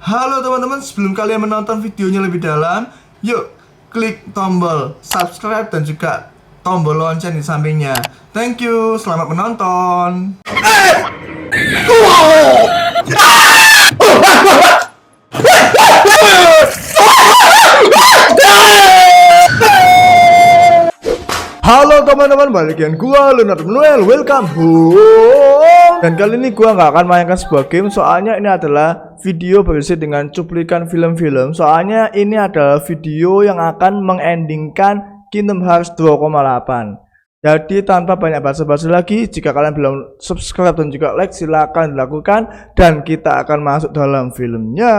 Halo teman-teman, sebelum kalian menonton videonya lebih dalam, yuk klik tombol subscribe dan juga tombol lonceng di sampingnya. Thank you, selamat menonton. Halo teman-teman, balikin gua Leonard Manuel, welcome home. Dan kali ini gua nggak akan mainkan sebuah game, soalnya ini adalah video berisi dengan cuplikan film-film. Soalnya ini adalah video yang akan mengendingkan Kingdom Hearts 2.8. Jadi tanpa banyak basa-basi lagi, jika kalian belum subscribe dan juga like, silahkan dilakukan. Dan kita akan masuk dalam filmnya.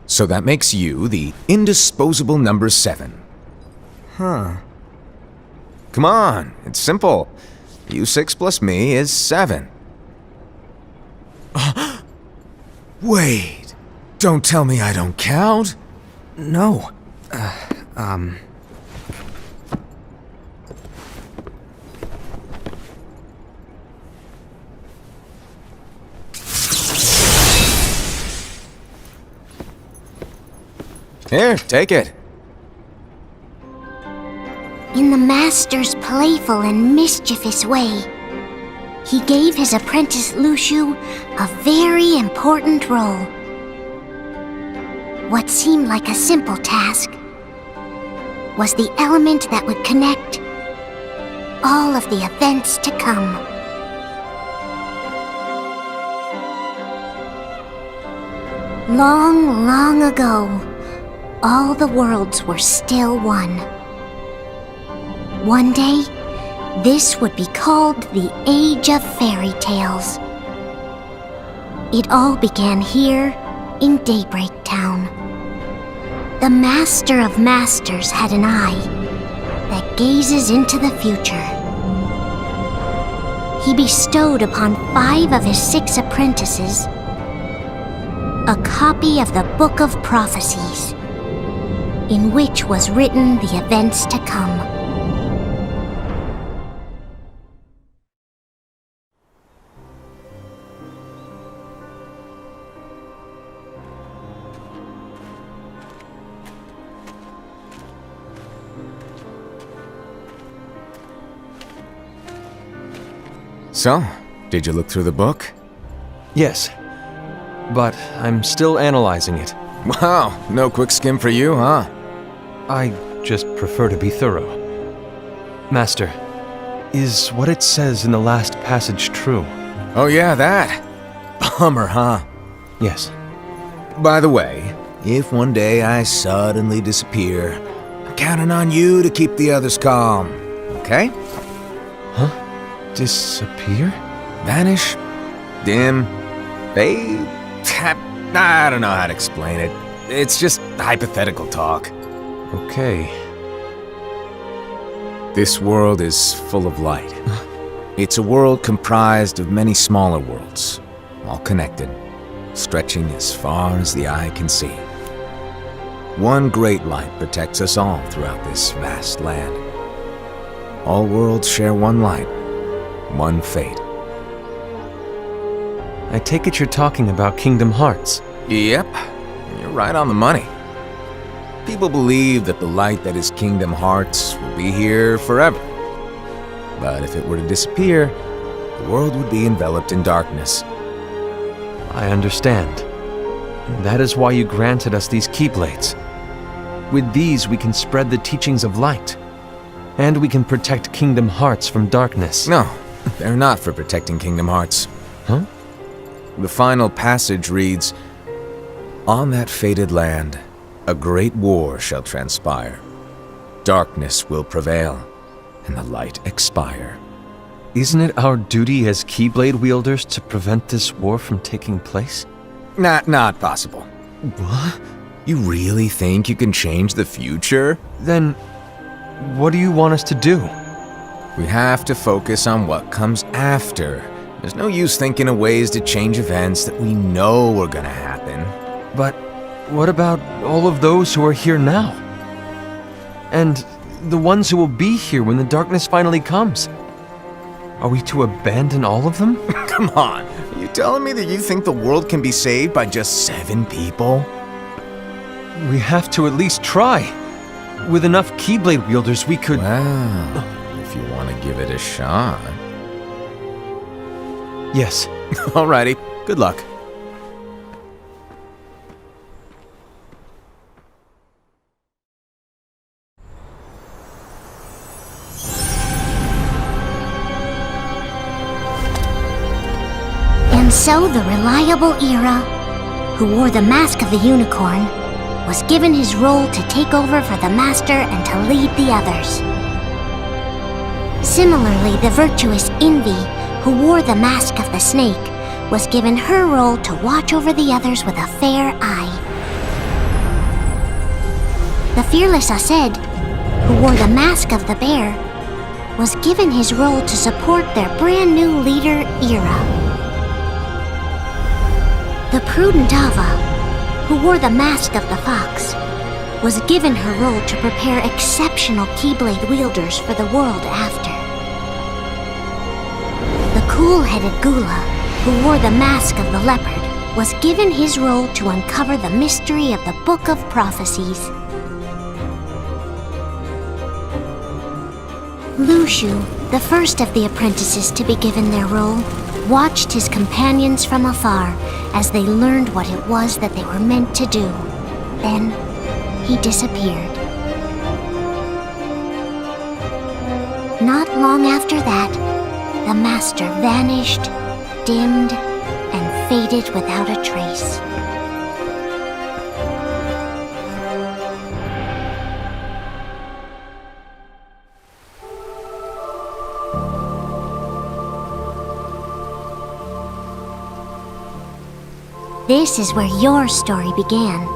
So that makes you the indisposable number 7. Huh. Come on, it's simple. U6 plus me is 7. Wait, don't tell me I don't count. No. Here, take it. In the master's playful and mischievous way, he gave his apprentice Luciu a very important role. What seemed like a simple task was the element that would connect all of the events to come. Long, long ago, all the worlds were still one. One day, this would be called the Age of Fairy Tales. It all began here in Daybreak Town. The Master of Masters had an eye that gazes into the future. he bestowed upon 5 of his 6 apprentices a copy of the Book of Prophecies, in which was written the events to come. So, did you look through the book? Yes, but I'm still analyzing it. Wow, no quick skim for you, huh? I just prefer to be thorough. Master, is what it says in the last passage true? Oh yeah, that. Bummer, huh? Yes. By the way, if one day I suddenly disappear, I'm counting on you to keep the others calm, okay? Disappear? Vanish, dim, fade. I don't know how to explain it. It's just hypothetical talk. Okay. This world is full of light. It's a world comprised of many smaller worlds, all connected, stretching as far as the eye can see. One great light protects us all throughout this vast land. All worlds share one light, one fate. I take it you're talking about Kingdom Hearts. Yep, you're right on the money. People believe that the light that is Kingdom Hearts will be here forever. But if it were to disappear, the world would be enveloped in darkness. I understand. That is why you granted us these Keyblades. With these, we can spread the teachings of light. And we can protect Kingdom Hearts from darkness. No, they're not for protecting Kingdom Hearts. Huh? The final passage reads, "On that fated land, a great war shall transpire. Darkness will prevail, and the light expire." Isn't it our duty as Keyblade wielders to prevent this war from taking place? Not possible. What? You really think you can change the future? Then, what do you want us to do? We have to focus on what comes after. There's no use thinking of ways to change events that we know are gonna happen. But what about all of those who are here now? And the ones who will be here when the darkness finally comes? Are we to abandon all of them? Come on, are you telling me that you think the world can be saved by just 7 people? We have to at least try. With enough Keyblade wielders, we could... Well, if you want to give it a shot. Yes. Alrighty, good luck. And so the reliable Era, who wore the mask of the unicorn, was given his role to take over for the Master and to lead the others. Similarly, the virtuous Envy, who wore the mask of the snake, was given her role to watch over the others with a fair eye. The fearless Aced, who wore the mask of the bear, was given his role to support their brand new leader, Era. The prudent Ava, who wore the mask of the fox, was given her role to prepare exceptional Keyblade wielders for the world after. The cool-headed Gula, who wore the mask of the leopard, was given his role to uncover the mystery of the Book of Prophecies. Lushu, the first of the apprentices to be given their role, watched his companions from afar as they learned what it was that they were meant to do. Then, he disappeared. Not long after that, the Master vanished, dimmed, and faded without a trace. This is where your story began.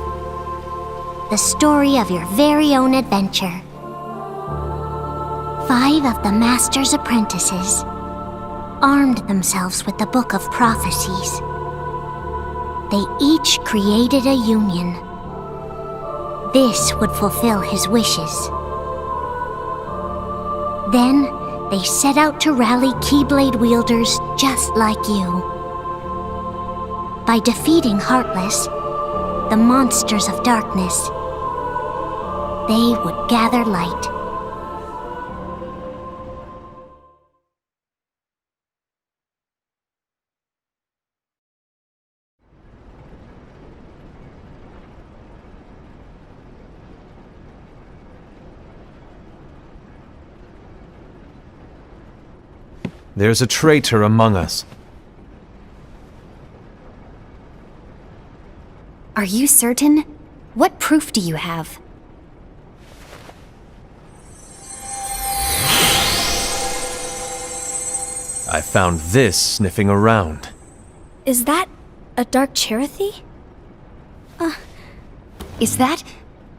The story of your very own adventure. 5 of the Master's apprentices, armed themselves with the Book of Prophecies. They each created a union. This would fulfill his wishes. Then, they set out to rally Keyblade wielders just like you. By defeating Heartless, the monsters of darkness, they would gather light. There's a traitor among us. Are you certain? What proof do you have? I found this sniffing around. Is that a dark Cherothy? Is that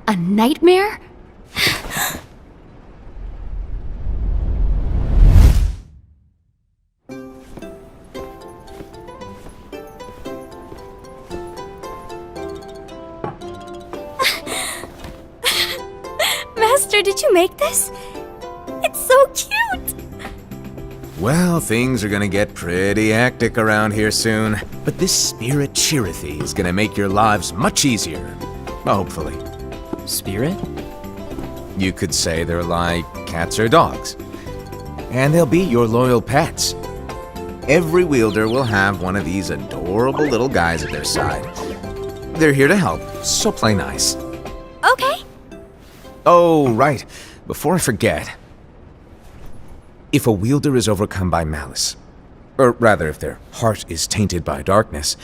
a nightmare? Master, did you make this? It's so cute! Well, things are gonna get pretty hectic around here soon. But this spirit Cherothy is gonna make your lives much easier. Hopefully. Spirit? You could say they're like cats or dogs. And they'll be your loyal pets. Every wielder will have one of these adorable little guys at their side. They're here to help, so play nice. Okay. Oh, right. Before I forget. If a wielder is overcome by malice, or rather if their heart is tainted by darkness,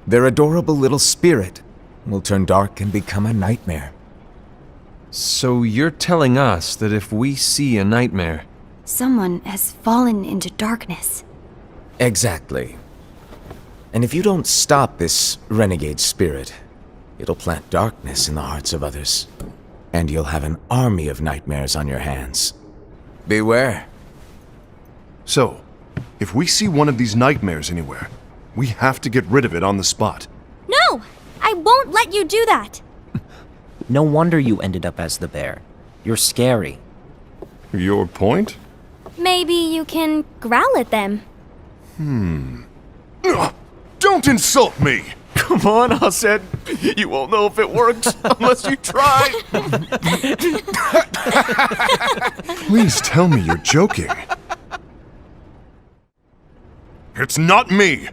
their adorable little spirit will turn dark and become a nightmare. So you're telling us that if we see a nightmare, Someone has fallen into darkness. Exactly. And if you don't stop this renegade spirit, it'll plant darkness in the hearts of others. And you'll have an army of nightmares on your hands. Beware. So, if we see one of these nightmares anywhere, we have to get rid of it on the spot. No! I won't let you do that! No wonder you ended up as the bear. You're scary. Your point? Maybe you can growl at them. Don't insult me! Come on, Hassan. You won't know if it works unless you try. Please tell me you're joking. It's not me!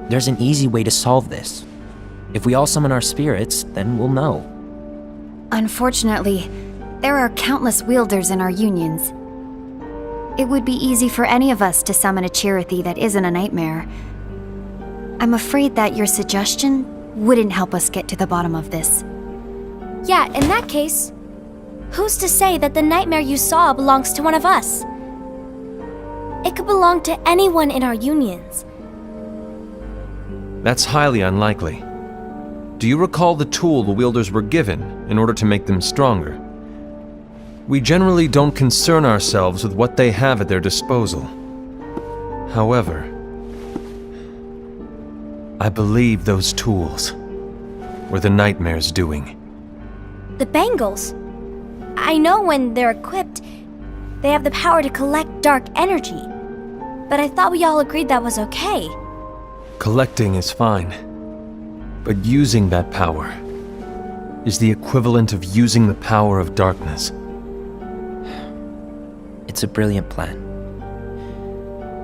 There's an easy way to solve this. If we all summon our spirits, then we'll know. Unfortunately, there are countless wielders in our unions. It would be easy for any of us to summon a Cherothy that isn't a nightmare. I'm afraid that your suggestion wouldn't help us get to the bottom of this. Yeah, in that case, who's to say that the nightmare you saw belongs to one of us? It could belong to anyone in our unions. that's highly unlikely. Do you recall the tool the wielders were given in order to make them stronger? We generally don't concern ourselves with what they have at their disposal. However, I believe those tools were the nightmare's doing. The bangles. I know when they're equipped, they have the power to collect dark energy. But I thought we all agreed that was okay. Collecting is fine, but using that power is the equivalent of using the power of darkness. It's a brilliant plan.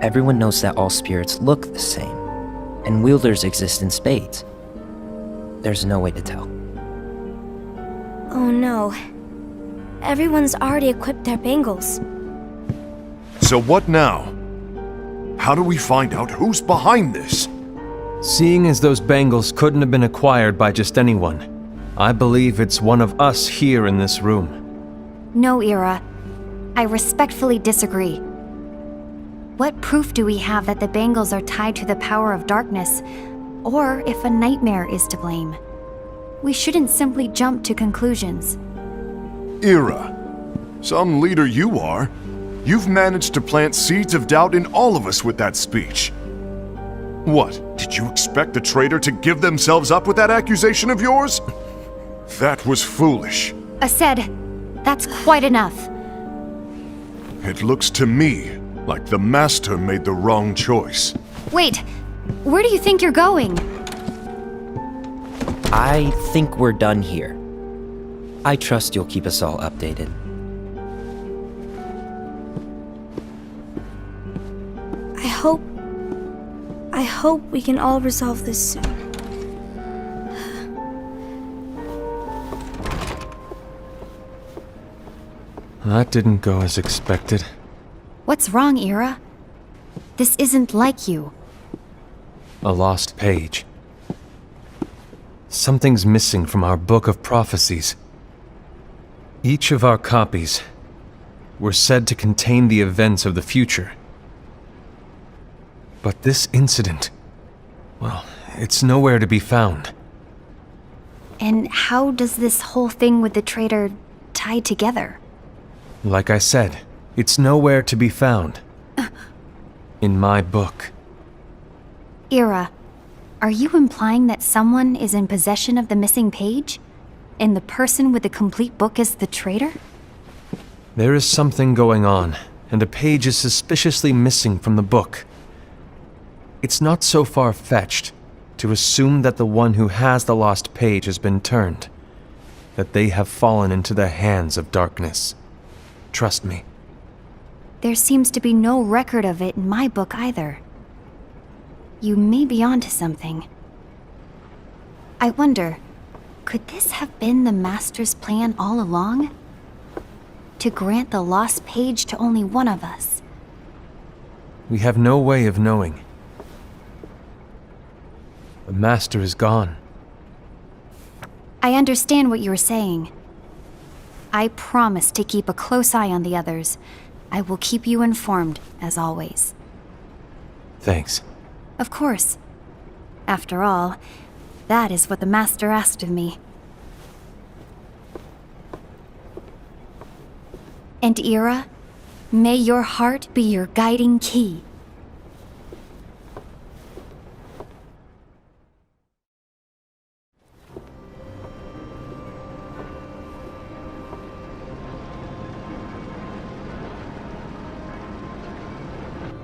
Everyone knows that all spirits look the same, and wielders exist in spades. There's no way to tell. Oh no. Everyone's already equipped their bangles. So what now? How do we find out who's behind this? Seeing as those bangles couldn't have been acquired by just anyone, I believe it's one of us here in this room. No, Ira. I respectfully disagree. What proof do we have that the bangles are tied to the power of darkness, or if a nightmare is to blame? We shouldn't simply jump to conclusions. Ira, some leader you are. You've managed to plant seeds of doubt in all of us with that speech. What, did you expect the traitor to give themselves up with that accusation of yours? That was foolish. Said, that's quite enough. It looks to me like the Master made the wrong choice. Wait, where do you think you're going? I think we're done here. I trust you'll keep us all updated. I hope we can all resolve this soon. That didn't go as expected. What's wrong, Ira? This isn't like you. A lost page. Something's missing from our book of prophecies. Each of our copies were said to contain the events of the future. But this incident, well, it's nowhere to be found. And how does this whole thing with the traitor tie together? Like I said, it's nowhere to be found. In my book. Ira, are you implying that someone is in possession of the missing page? And the person with the complete book is the traitor? There is something going on, and a page is suspiciously missing from the book. It's not so far-fetched to assume that the one who has the lost page has been turned, that they have fallen into the hands of darkness. Trust me. There seems to be no record of it in my book either. You may be onto something. I wonder, could this have been the Master's plan all along? To grant the lost page to only one of us? We have no way of knowing. The Master is gone. I understand what you're saying. I promise to keep a close eye on the others. I will keep you informed, as always. Thanks. Of course. After all, that is what the Master asked of me. And Ira, may your heart be your guiding key.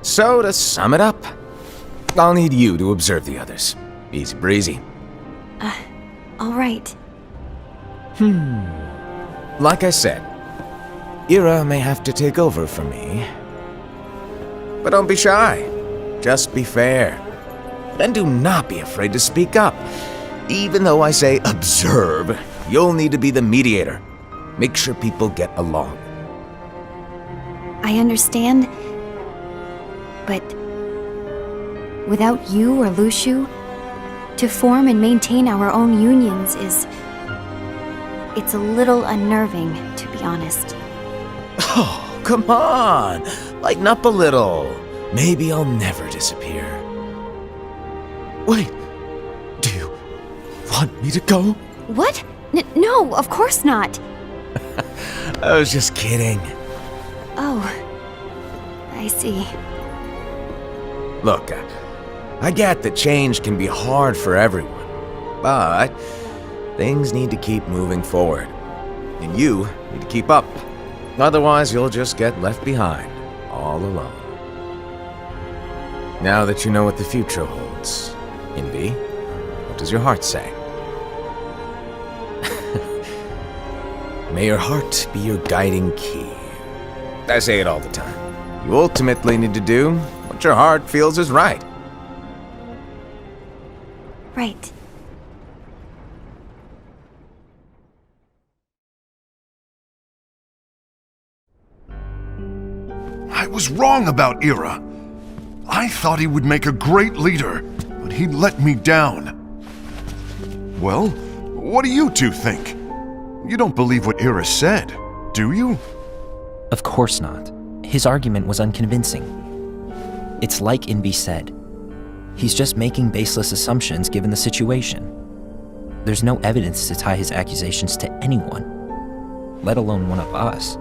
So, to sum it up, I'll need you to observe the others. Easy breezy. All right. Like I said, Ira may have to take over for me. But don't be shy. Just be fair. And do not be afraid to speak up. Even though I say observe, you'll need to be the mediator. Make sure people get along. I understand. But without you or Luciu, to form and maintain our own unions it's a little unnerving, to be honest. Oh, come on! Lighten up a little. Maybe I'll never disappear. Wait, do you want me to go? What? No, of course not. I was just kidding. Oh, I see. Look, I get that change can be hard for everyone, but things need to keep moving forward, and you need to keep up. Otherwise, you'll just get left behind, all alone. Now that you know what the future holds, Invi, what does your heart say? May your heart be your guiding key. I say it all the time. You ultimately need to do what your heart feels is right. Right. I was wrong about Ira. I thought he would make a great leader, but he let me down. Well, what do you two think? You don't believe what Ira said, do you? Of course not. His argument was unconvincing. It's like Invi said. He's just making baseless assumptions given the situation. There's no evidence to tie his accusations to anyone, let alone one of us.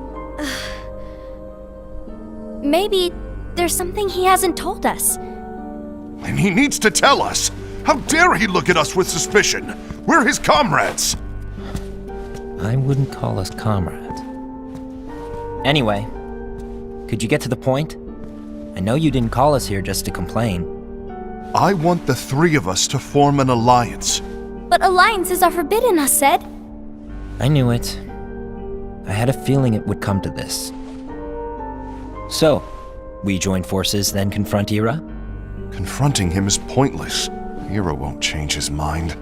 Maybe there's something he hasn't told us. And he needs to tell us. How dare he look at us with suspicion? We're his comrades. I wouldn't call us comrades. Anyway, could you get to the point? I know you didn't call us here just to complain. I want the three of us to form an alliance. But alliances are forbidden, us said. I knew it. I had a feeling it would come to this. So, we join forces, then confront Ira? Confronting him is pointless. Ira won't change his mind.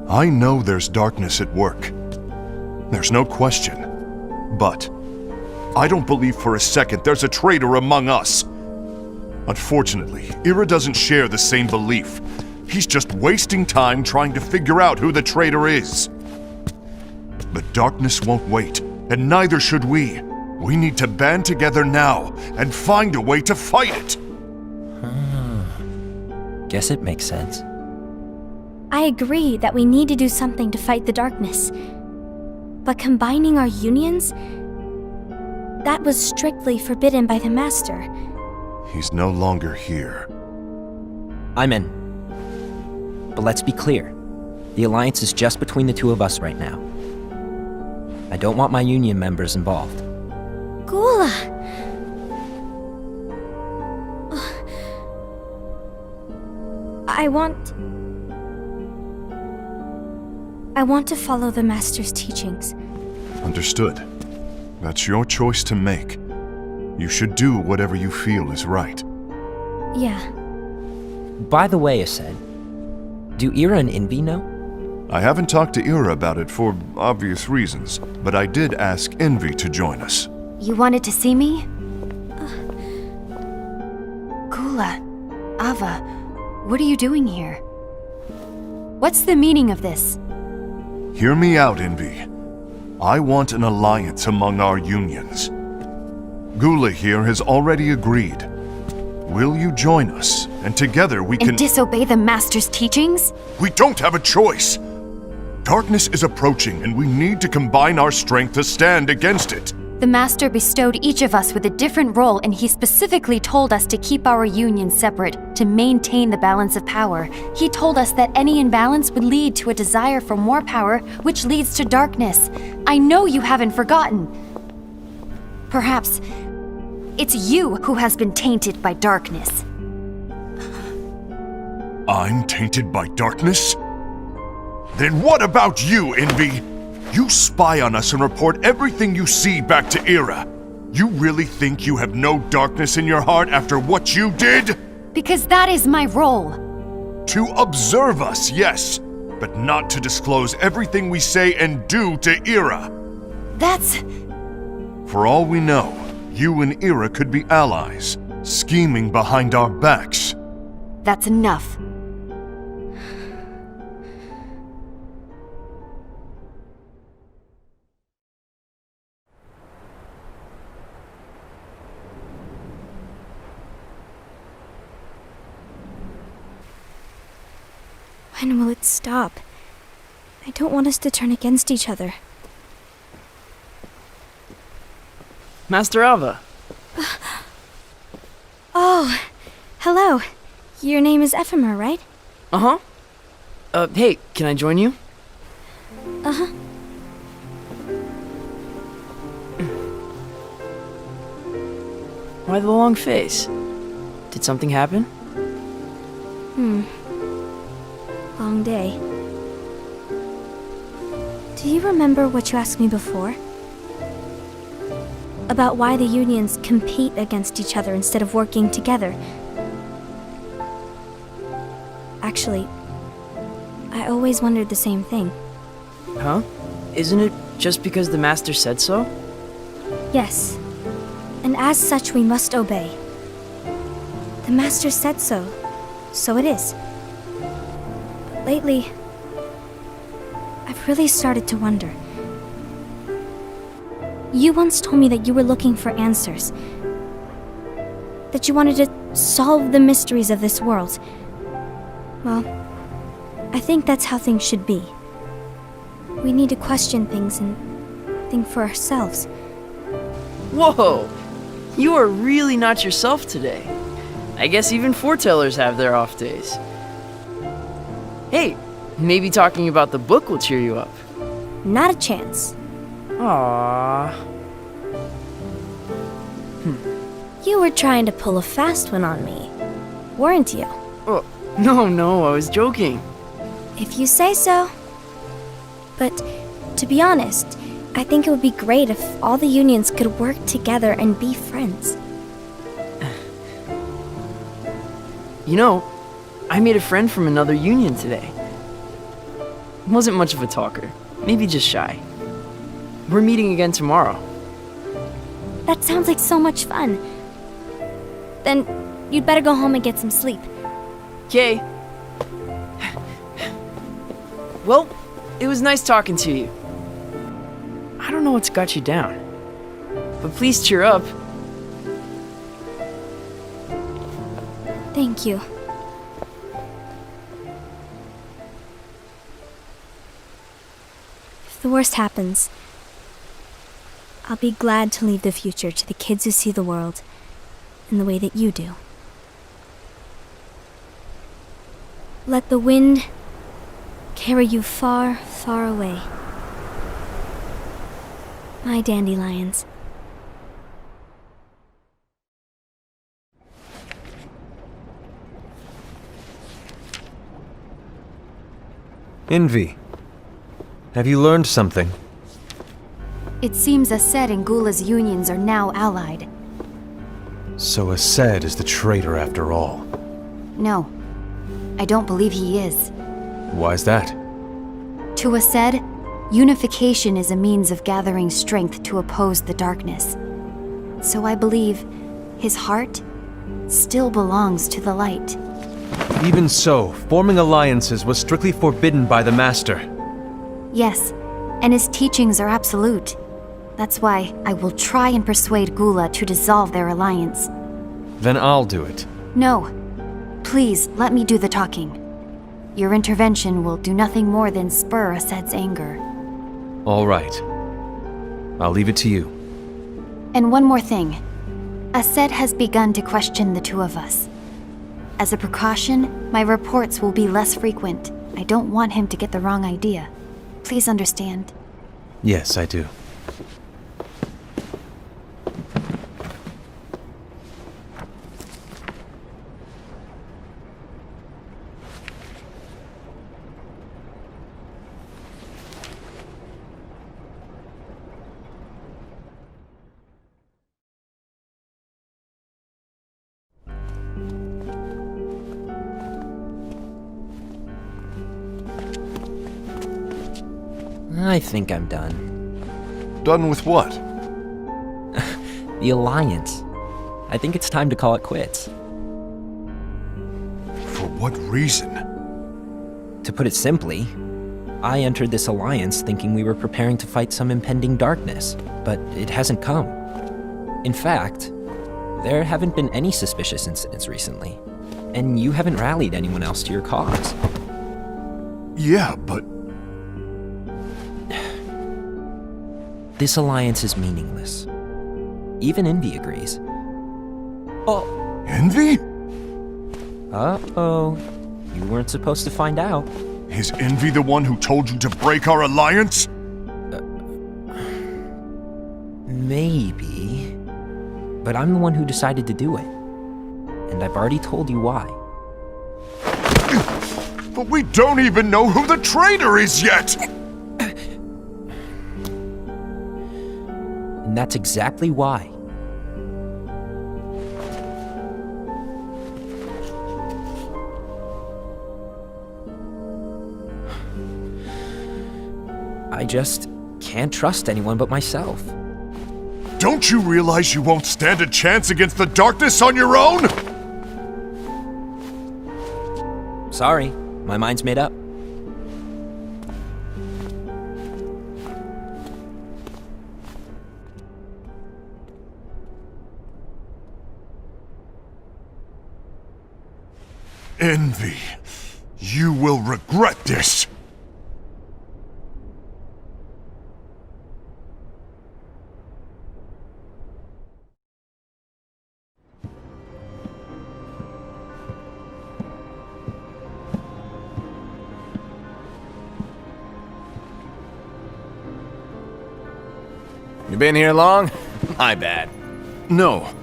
I know there's darkness at work. There's no question. But I don't believe for a second there's a traitor among us. Unfortunately, Ira doesn't share the same belief. He's just wasting time trying to figure out who the traitor is. But darkness won't wait, and neither should we. We need to band together now and find a way to fight it. Guess it makes sense. I agree that we need to do something to fight the darkness. But combining our unions? That was strictly forbidden by the Master. He's no longer here. I'm in. But let's be clear. The alliance is just between the two of us right now. I don't want my union members involved. Gula! I want to follow the Master's teachings. Understood. That's your choice to make. You should do whatever you feel is right. Yeah. By the way, Ased, do Ira and Invi know? I haven't talked to Ira about it for obvious reasons, but I did ask Envy to join us. You wanted to see me? Gula, Ava, what are you doing here? What's the meaning of this? Hear me out, Envy. I want an alliance among our unions. Gula here has already agreed. Will you join us, and together we can— And disobey the Master's teachings? We don't have a choice! Darkness is approaching, and we need to combine our strength to stand against it. The Master bestowed each of us with a different role, and he specifically told us to keep our union separate, to maintain the balance of power. He told us that any imbalance would lead to a desire for more power, which leads to darkness. I know you haven't forgotten. Perhaps it's you who has been tainted by darkness. I'm tainted by darkness? Then what about you, Envy? You spy on us and report everything you see back to Ira. You really think you have no darkness in your heart after what you did? Because that is my role. To observe us, yes, but not to disclose everything we say and do to Ira. That's... For all we know, you and Ira could be allies, scheming behind our backs. That's enough. When will it stop? I don't want us to turn against each other. Master Ava. Oh, hello. Your name is Ephemer, right? Uh-huh. Hey, can I join you? Uh-huh. Why the long face? Did something happen? Long day. Do you remember what you asked me before? About why the unions compete against each other instead of working together. Actually, I always wondered the same thing. Huh? Isn't it just because the Master said so? Yes, and as such we must obey. The Master said so, so it is. But lately, I've really started to wonder. You once told me that you were looking for answers. That you wanted to solve the mysteries of this world. Well, I think that's how things should be. We need to question things and think for ourselves. Whoa! You are really not yourself today. I guess even foretellers have their off days. Hey, maybe talking about the book will cheer you up. Not a chance. Aww. You were trying to pull a fast one on me, weren't you? Oh, no, I was joking. If you say so. But to be honest, I think it would be great if all the unions could work together and be friends. You know, I made a friend from another union today. Wasn't much of a talker, maybe just shy. We're meeting again tomorrow. That sounds like so much fun. Then you'd better go home and get some sleep. Okay. Well, it was nice talking to you. I don't know what's got you down, but please cheer up. Thank you. If the worst happens, I'll be glad to leave the future to the kids who see the world in the way that you do. Let the wind carry you far, far away. My dandelions. Envy. Have you learned something? It seems Ased and Gula's unions are now allied. So Ased is the traitor after all. No, I don't believe he is. Why's that? To Ased, unification is a means of gathering strength to oppose the darkness. So I believe his heart still belongs to the light. Even so, forming alliances was strictly forbidden by the Master. Yes, and his teachings are absolute. That's why I will try and persuade Gula to dissolve their alliance. Then I'll do it. No. Please, let me do the talking. Your intervention will do nothing more than spur Ased's anger. All right. I'll leave it to you. And one more thing. Ased has begun to question the two of us. As a precaution, my reports will be less frequent. I don't want him to get the wrong idea. Please understand. Yes, I do. I think I'm done. Done with what? The Alliance. I think it's time to call it quits. For what reason? To put it simply, I entered this alliance thinking we were preparing to fight some impending darkness, but it hasn't come. In fact, there haven't been any suspicious incidents recently, and you haven't rallied anyone else to your cause. Yeah, but... This alliance is meaningless. Even Envy agrees. Oh. Envy? Uh-oh. You weren't supposed to find out. Is Envy the one who told you to break our alliance? Maybe. But I'm the one who decided to do it. And I've already told you why. But we don't even know who the traitor is yet! And that's exactly why. I just can't trust anyone but myself. Don't you realize you won't stand a chance against the darkness on your own? Sorry, my mind's made up. Envy, you will regret this. been here long? My bad. No.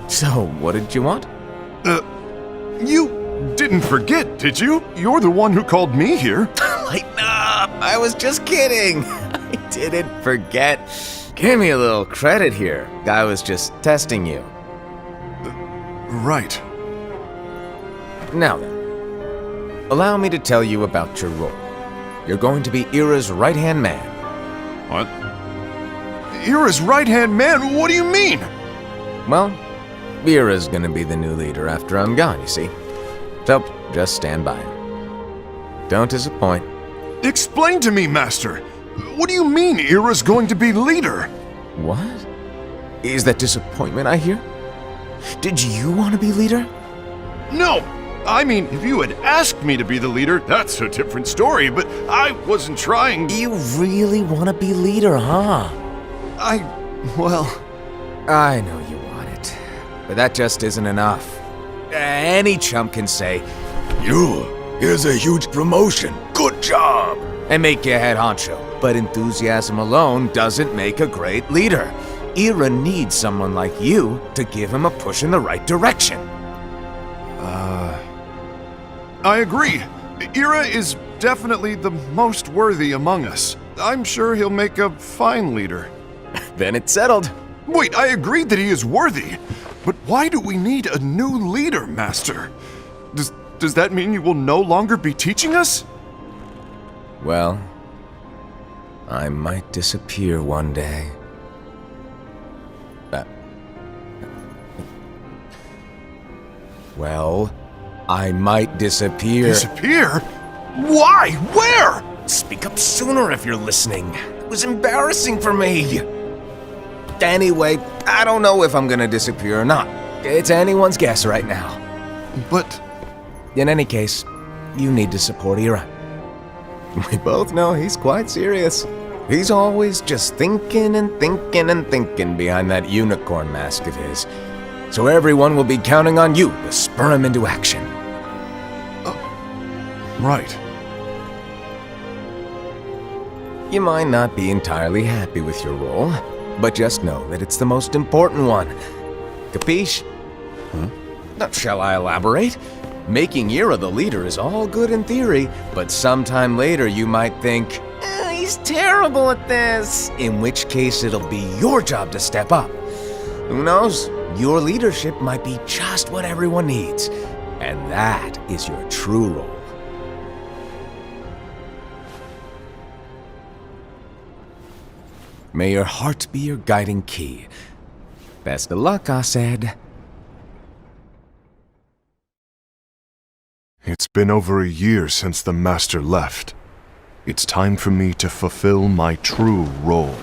So, what did you want? You didn't forget, did you? You're the one who called me here. Lighten up! I was just kidding. I didn't forget. Give me a little credit here. I was just testing you. Right. Now then, allow me to tell you about your role. You're going to be Ira's right-hand man. What? Ira's right-hand man? What do you mean? Well, Ira's gonna be the new leader after I'm gone, you see. So, just stand by. Don't disappoint. Explain to me, Master. What do you mean Ira's going to be leader? What? Is that disappointment I hear? Did you want to be leader? No! I mean, if you had asked me to be the leader, that's a different story, but I wasn't trying. You really want to be leader, huh? Well... I know you want it, but that just isn't enough. Any chump can say, here's a huge promotion, good job, and make you head honcho. But enthusiasm alone doesn't make a great leader. Ira needs someone like you to give him a push in the right direction. I agree. Ira is definitely the most worthy among us. I'm sure he'll make a fine leader. Then it's settled. Wait, I agreed that he is worthy. But why do we need a new leader, Master? Does that mean you will no longer be teaching us? Well, I might disappear one day. Well, I might disappear. Disappear? Why? Where? Speak up sooner if you're listening. It was embarrassing for me. Anyway, I don't know if I'm gonna disappear or not. It's anyone's guess right now. But... In any case, you need to support Ira. We both know he's quite serious. He's always just thinking and thinking and thinking behind that unicorn mask of his. So everyone will be counting on you to spur him into action. Right. You might not be entirely happy with your role, but just know that it's the most important one. Capiche? Now, shall I elaborate? Making Ira the leader is all good in theory, but sometime later you might think, he's terrible at this, in which case it'll be your job to step up. Who knows? Your leadership might be just what everyone needs, and that is your true role. May your heart be your guiding key. Best of luck, I said. It's been over a year since the Master left. It's time for me to fulfill my true role.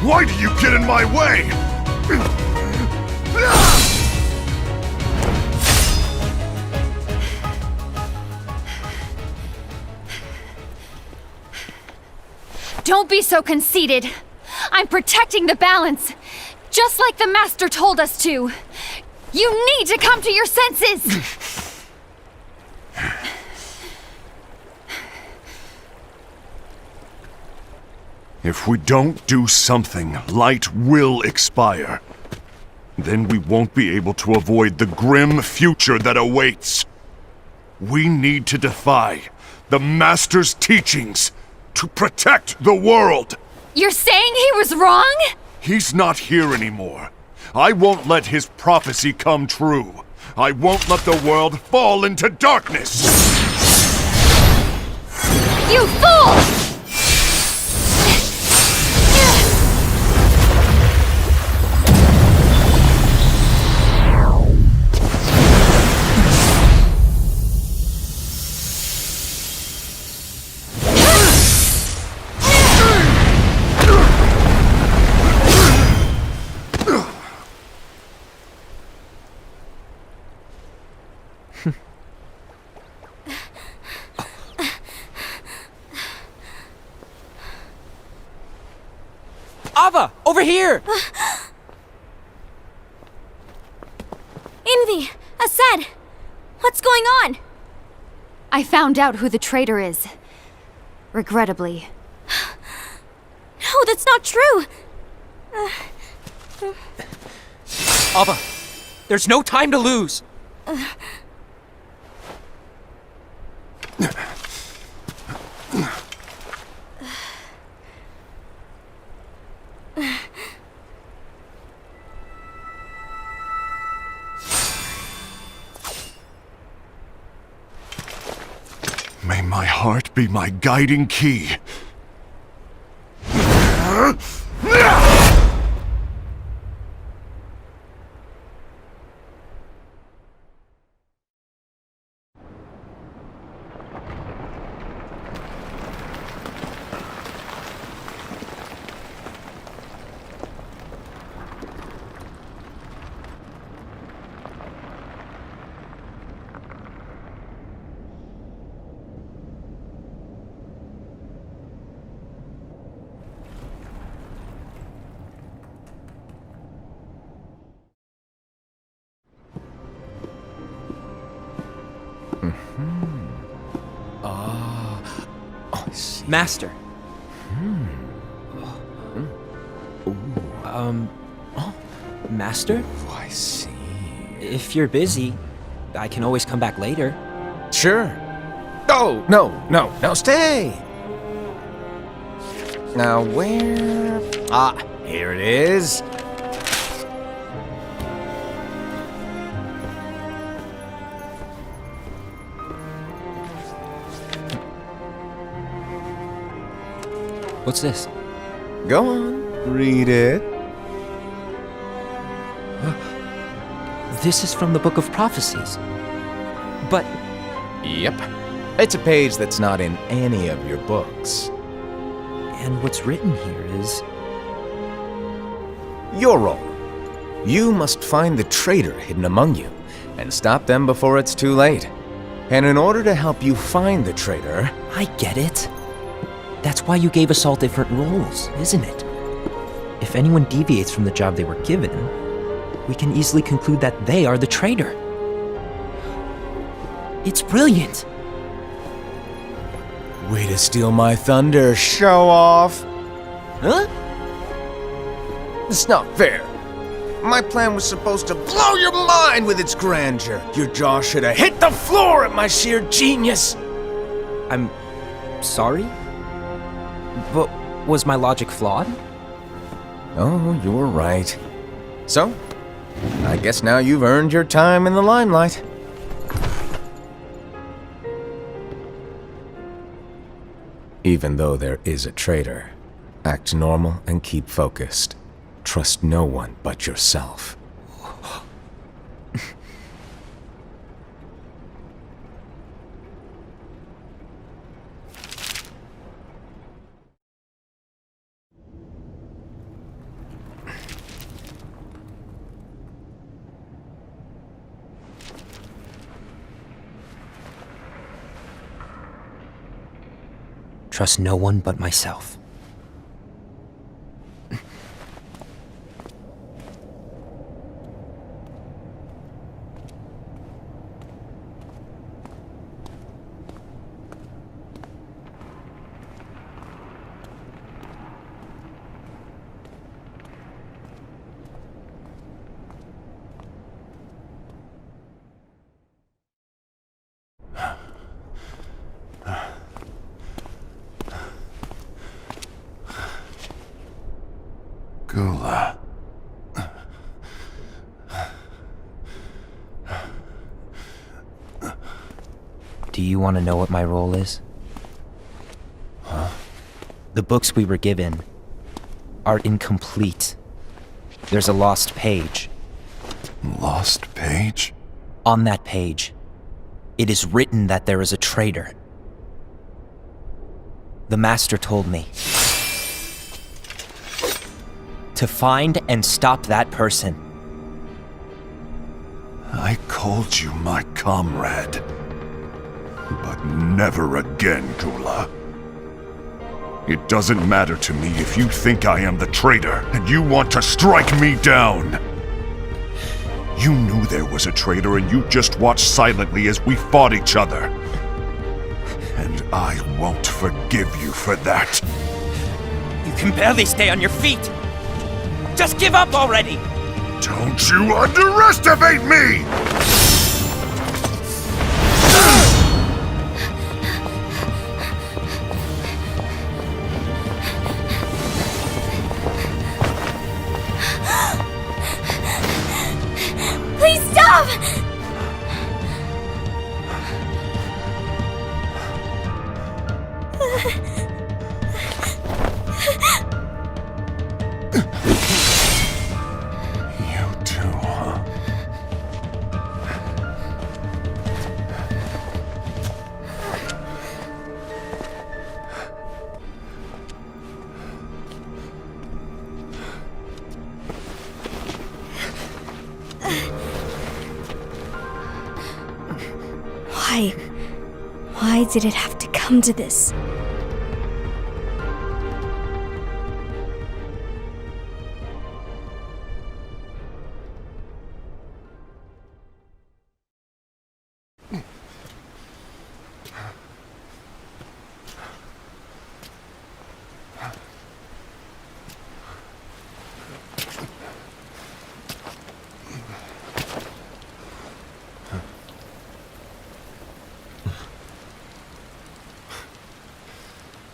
Why do you get in my way? Don't be so conceited. I'm protecting the balance, just like the Master told us to. You need to come to your senses! If we don't do something, light will expire. Then we won't be able to avoid the grim future that awaits. We need to defy the Master's teachings to protect the world. You're saying he was wrong? He's not here anymore. I won't let his prophecy come true. I won't let the world fall into darkness. You fool! Ava, over here! Envy! Asad! What's going on? I found out who the traitor is. Regrettably. No, that's not true! Ava, there's no time to lose! May my heart be my guiding key. Master. Master? Oh, I see. If you're busy, I can always come back later. Sure. Oh, no, stay! Now, where... Ah, here it is. What's this? Go on, read it. This is from the Book of Prophecies. But Yep. It's a page that's not in any of your books. and what's written here is... Your role. You must find the traitor hidden among you, and stop them before it's too late. And in order to help you find the traitor... I get it. That's why you gave us all different roles, isn't it? If anyone deviates from the job they were given, we can easily conclude that they are the traitor. It's brilliant! Way to steal my thunder, show off! Huh? It's not fair. My plan was supposed to blow your mind with its grandeur. Your jaw should have hit the floor at my sheer genius. I'm sorry? But was my logic flawed? Oh, you're right. So, I guess now you've earned your time in the limelight. Even though there is a traitor, act normal and keep focused. Trust no one but yourself. Trust no one but myself. Gula. Do you want to know what my role is? Huh? The books we were given are incomplete. There's a lost page. Lost page? On that page, it is written that there is a traitor. The Master told me to find and stop that person. I called you my comrade. But never again, Gula. It doesn't matter to me if you think I am the traitor and you want to strike me down. You knew there was a traitor and you just watched silently as we fought each other. And I won't forgive you for that. You can barely stay on your feet. Just give up already! Don't you underestimate me! Please stop! You too, huh? Why did it have to come to this?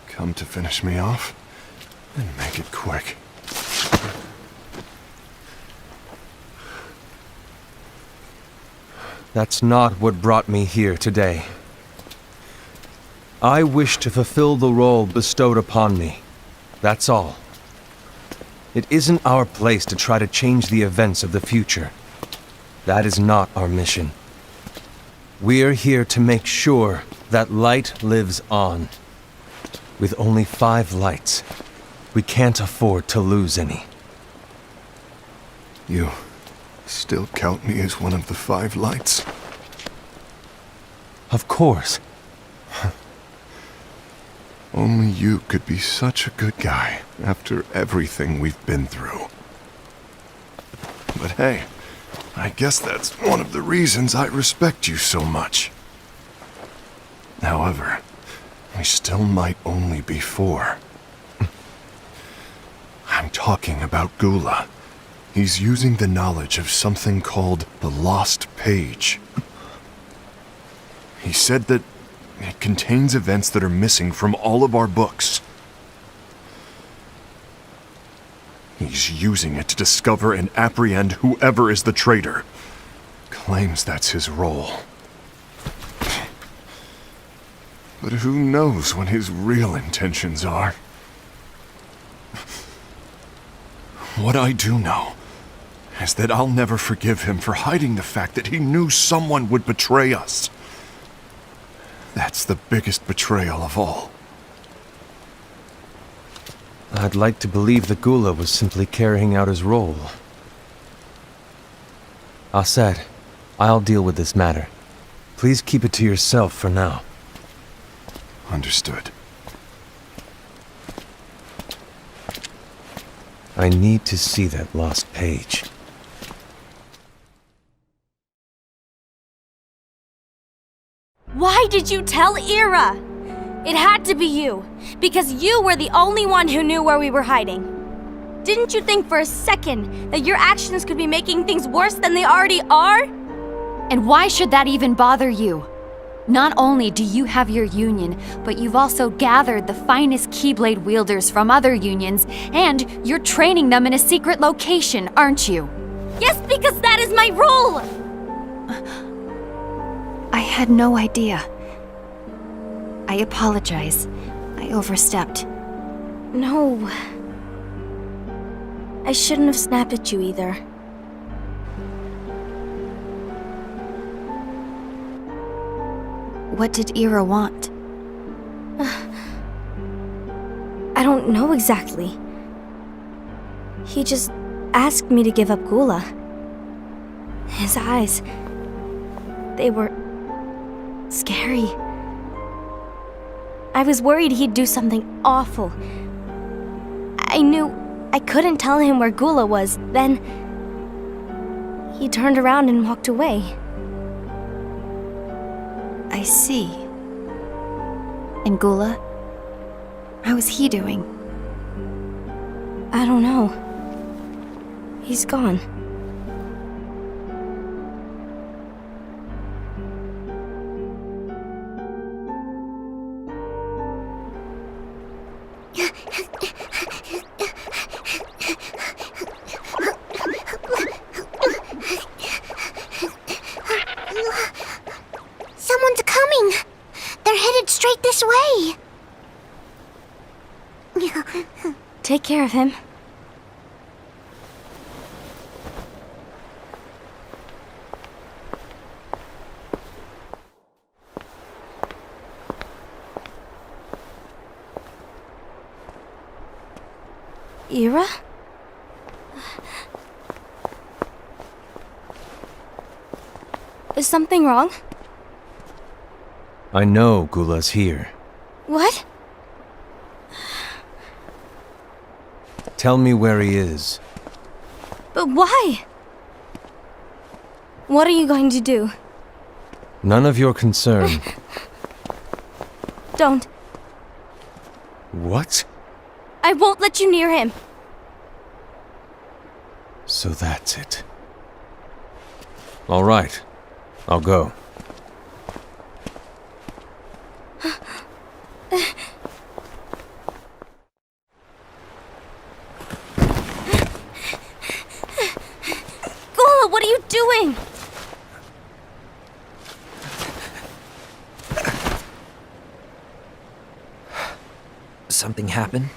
Come to finish me off? Then make it quick. That's not what brought me here today. I wish to fulfill the role bestowed upon me. That's all. It isn't our place to try to change the events of the future. That is not our mission. We're here to make sure that light lives on. With only 5 lights, we can't afford to lose any. You still count me as one of the 5 lights? Of course. Only you could be such a good guy after everything we've been through. But hey, I guess that's one of the reasons I respect you so much. However, we still might only be 4. I'm talking about Gula. He's using the knowledge of something called the Lost Page. He said that it contains events that are missing from all of our books. He's using it to discover and apprehend whoever is the traitor. Claims that's his role. But who knows what his real intentions are? What I do know is that I'll never forgive him for hiding the fact that he knew someone would betray us. That's the biggest betrayal of all. I'd like to believe that Gula was simply carrying out his role. Aset, I'll deal with this matter. Please keep it to yourself for now. Understood. I need to see that lost page. Why did you tell Ira? It had to be you, because you were the only one who knew where we were hiding. Didn't you think for a second that your actions could be making things worse than they already are? And why should that even bother you? Not only do you have your union, but you've also gathered the finest Keyblade wielders from other unions, and you're training them in a secret location, aren't you? Yes, because that is my role! I had no idea. I apologize. I overstepped. No. I shouldn't have snapped at you either. What did Ira want? I don't know exactly. He just asked me to give up Gula. His eyes, they were scary. I was worried he'd do something awful. I knew I couldn't tell him where Gula was. Then he turned around and walked away. I see. And Gula? How is he doing? I don't know. He's gone. Someone's coming! They're headed straight this way! Take care of him. Ira? Is something wrong? I know Gula's here. What? Tell me where he is. But why? What are you going to do? None of your concern. Don't. What? I won't let you near him. So that's it. All right. I'll go. Gula, what are you doing? Something happened?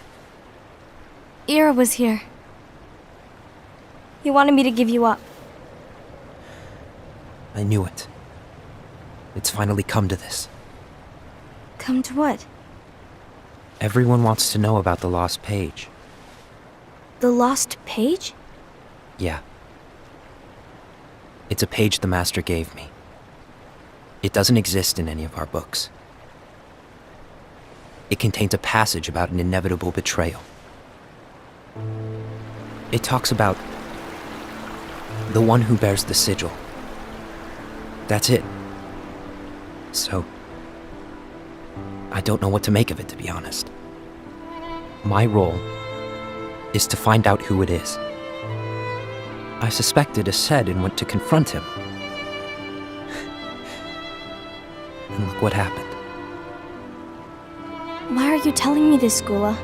Ira was here. He wanted me to give you up. I knew it. It's finally come to this. Come to what? Everyone wants to know about the lost page. The lost page? Yeah. It's a page the Master gave me. It doesn't exist in any of our books. It contains a passage about an inevitable betrayal. It talks about the one who bears the sigil. That's it. So, I don't know what to make of it, to be honest. My role is to find out who it is. I suspected a Sed and went to confront him. And look what happened. Why are you telling me this, Gula?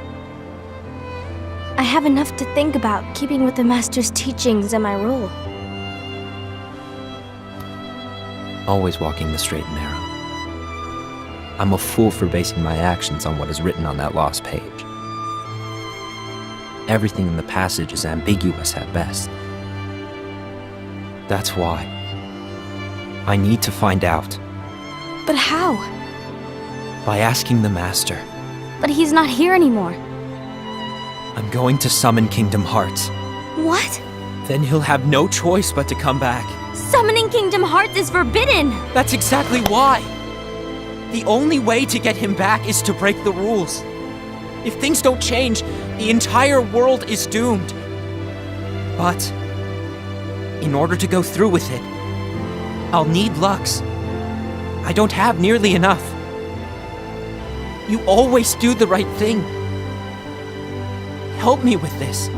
I have enough to think about, keeping with the Master's teachings and my role. Always walking the straight and narrow. I'm a fool for basing my actions on what is written on that lost page. Everything in the passage is ambiguous at best. That's why I need to find out. But how? By asking the Master. But he's not here anymore. I'm going to summon Kingdom Hearts. What? Then he'll have no choice but to come back. Summoning Kingdom Hearts is forbidden! That's exactly why! The only way to get him back is to break the rules. If things don't change, the entire world is doomed. But, in order to go through with it, I'll need Lux. I don't have nearly enough. You always do the right thing. Help me with this.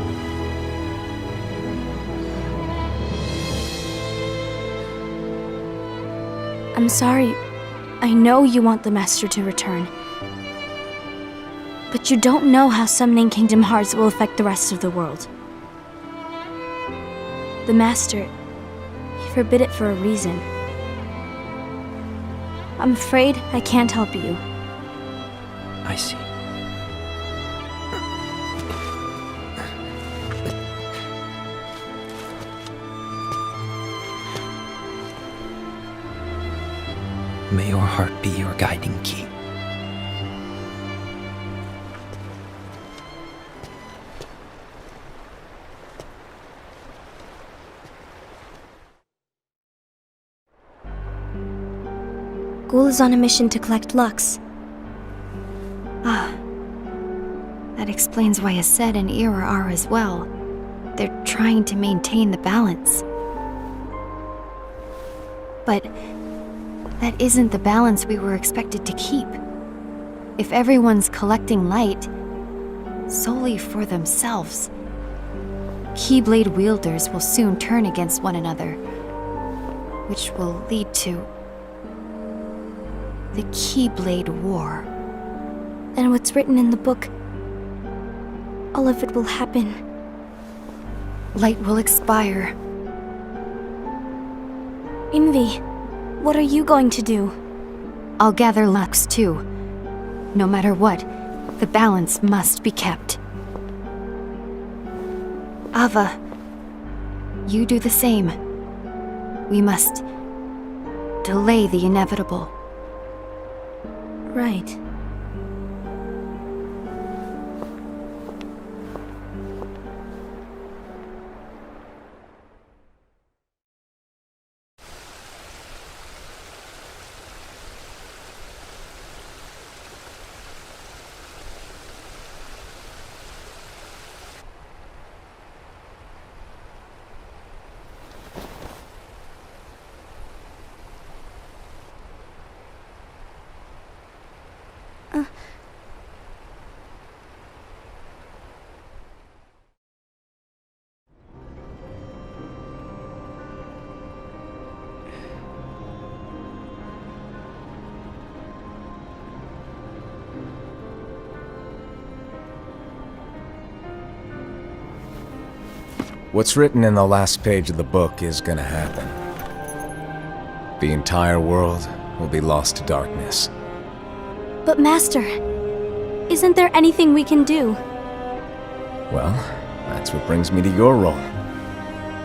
I'm sorry. I know you want the Master to return. But you don't know how summoning Kingdom Hearts will affect the rest of the world. The Master, he forbid it for a reason. I'm afraid I can't help you. I see. May your heart be your guiding key. Ghoul is on a mission to collect Lux. explains why Ased and Ira are as well. They're trying to maintain the balance. But that isn't the balance we were expected to keep. If everyone's collecting light solely for themselves, Keyblade wielders will soon turn against one another, which will lead to the Keyblade War. And what's written in the book, all of it will happen. Light will expire. Envy, what are you going to do? I'll gather Lux too. No matter what, the balance must be kept. Ava, you do the same. We must delay the inevitable. Right. What's written in the last page of the book is gonna happen. The entire world will be lost to darkness. But Master, isn't there anything we can do? Well, that's what brings me to your role.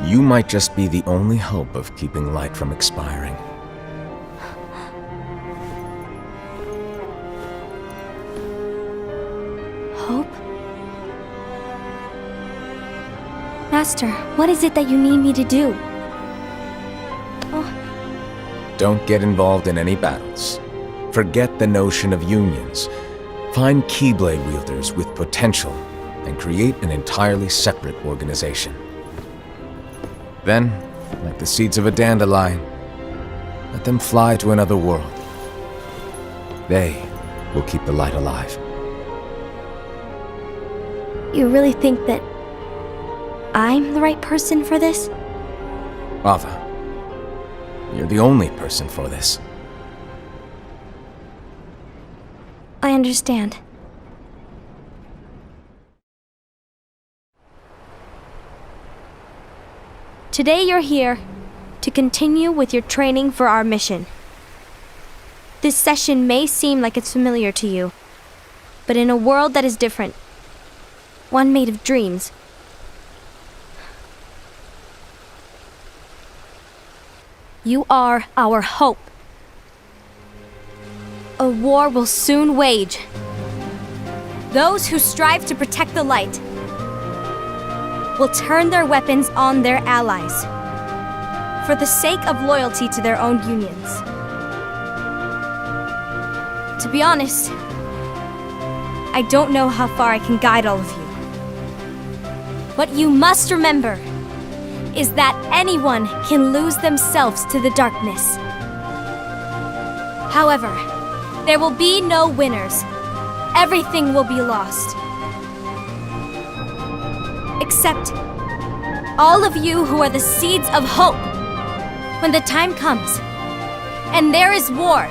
You might just be the only hope of keeping light from expiring. Hope? Master, what is it that you need me to do? Don't get involved in any battles. Forget the notion of unions. Find Keyblade wielders with potential and create an entirely separate organization. Then, like the seeds of a dandelion, let them fly to another world. They will keep the light alive. You really think that I'm the right person for this? Ava, you're the only person for this. I understand. Today you're here to continue with your training for our mission. This session may seem like it's familiar to you, but in a world that is different, one made of dreams, you are our hope. A war will soon wage. Those who strive to protect the light will turn their weapons on their allies for the sake of loyalty to their own unions. To be honest, I don't know how far I can guide all of you. What you must remember is that anyone can lose themselves to the darkness. However, there will be no winners. Everything will be lost. Except all of you who are the seeds of hope. When the time comes, and there is war,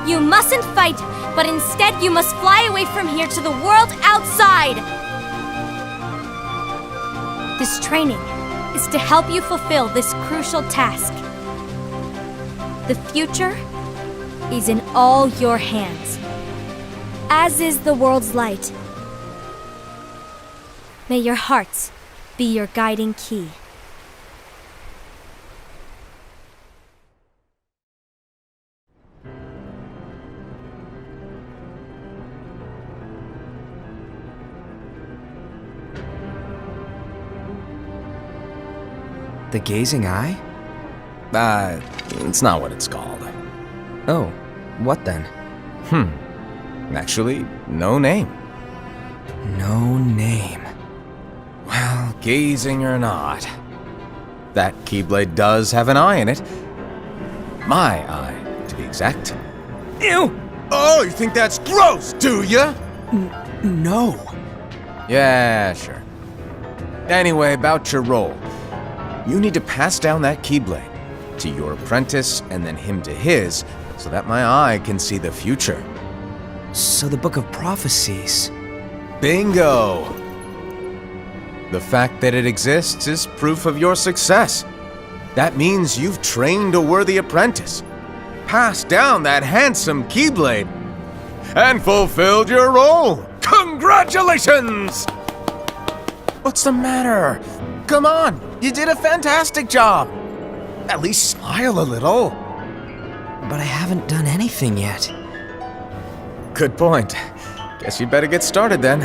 you mustn't fight, but instead you must fly away from here to the world outside. This training is to help you fulfill this crucial task. The future is in all your hands, as is the world's light. May your hearts be your guiding key. The gazing eye? It's not what it's called. Oh, what then? Actually, no name. No name. Well, gazing or not, that Keyblade does have an eye in it. My eye, to be exact. Ew! Oh, you think that's gross, do ya? No. Yeah, sure. Anyway, about your role. You need to pass down that Keyblade to your apprentice and then him to his, so that my eye can see the future. So the Book of Prophecies. Bingo! The fact that it exists is proof of your success. That means you've trained a worthy apprentice, passed down that handsome Keyblade, and fulfilled your role. Congratulations! What's the matter? Come on, you did a fantastic job. At least smile a little. But I haven't done anything yet. Good point. Guess you'd better get started then.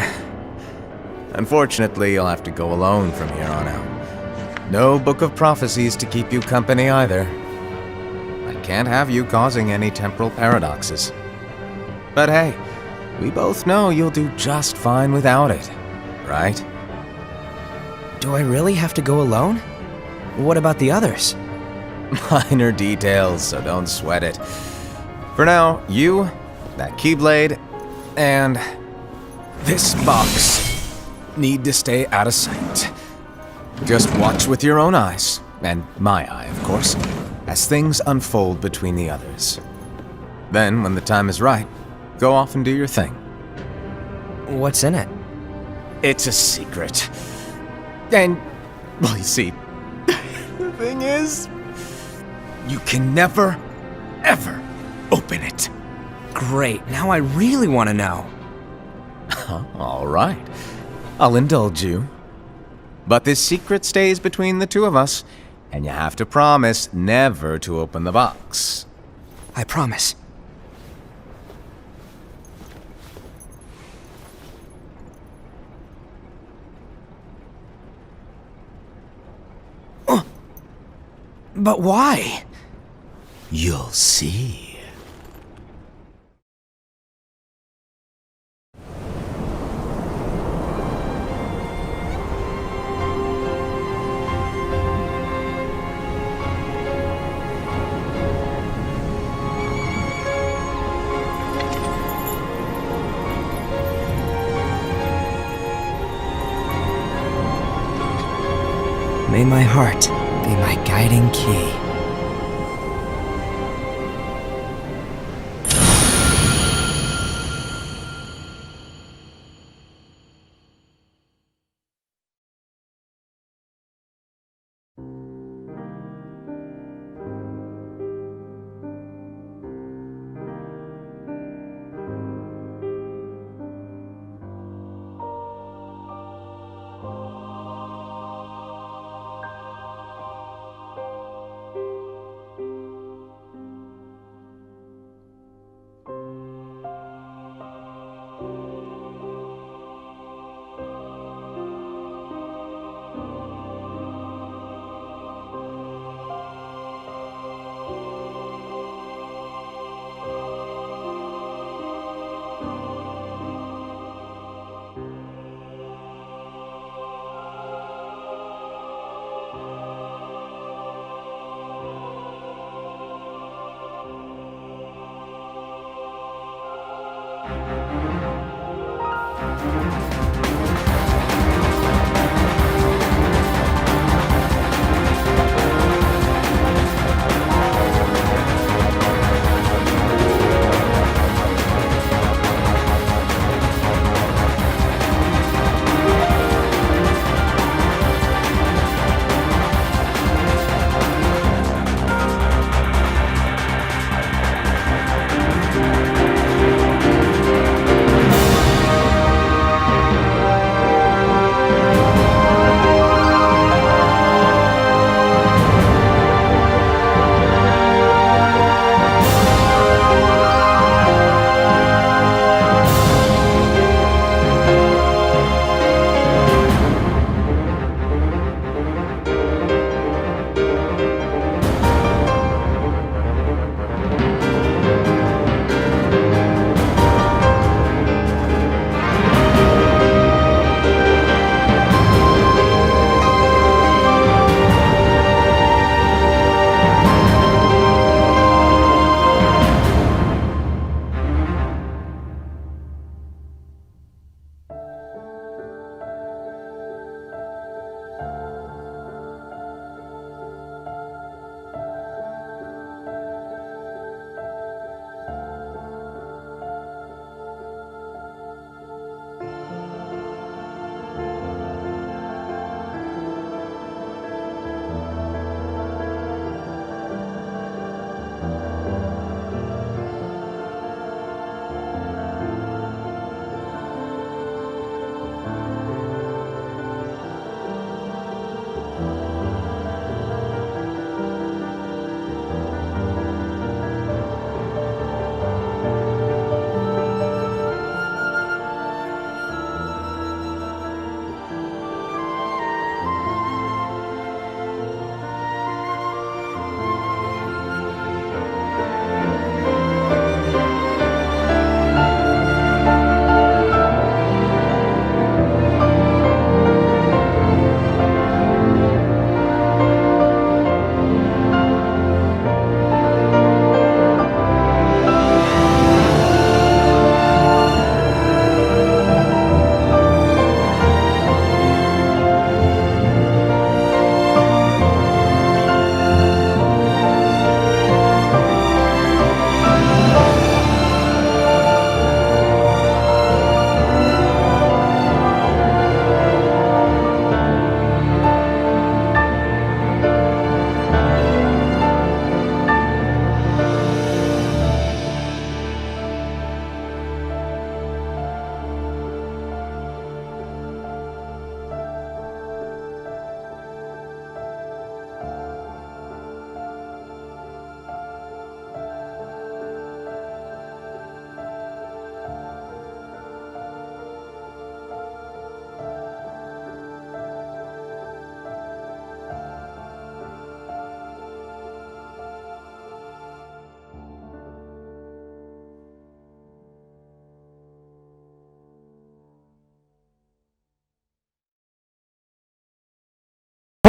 Unfortunately, you'll have to go alone from here on out. No Book of Prophecies to keep you company either. I can't have you causing any temporal paradoxes. But hey, we both know you'll do just fine without it, right? Do I really have to go alone? What about the others? Minor details, so don't sweat it. For now, you, that Keyblade, and this box need to stay out of sight. Just watch with your own eyes, and my eye, of course, as things unfold between the others. Then, when the time is right, go off and do your thing. What's in it? It's a secret. And, well, you see, the thing is, you can never, ever open it. Great, now I really want to know. All right, I'll indulge you. But this secret stays between the two of us, and you have to promise never to open the box. I promise. But why? You'll see. May my heart be my guiding key.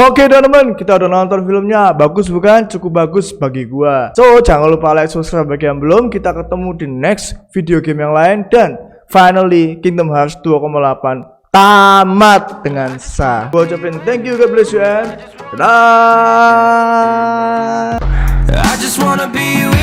Oke teman-teman, kita udah nonton filmnya. Bagus bukan? Cukup bagus bagi gua. So, jangan lupa like, subscribe bagi yang belum. Kita ketemu di next video game yang lain. Dan finally, Kingdom Hearts 2.8 tamat dengan sah. Gua ucapin thank you, God bless you, and dadah. I just wanna be with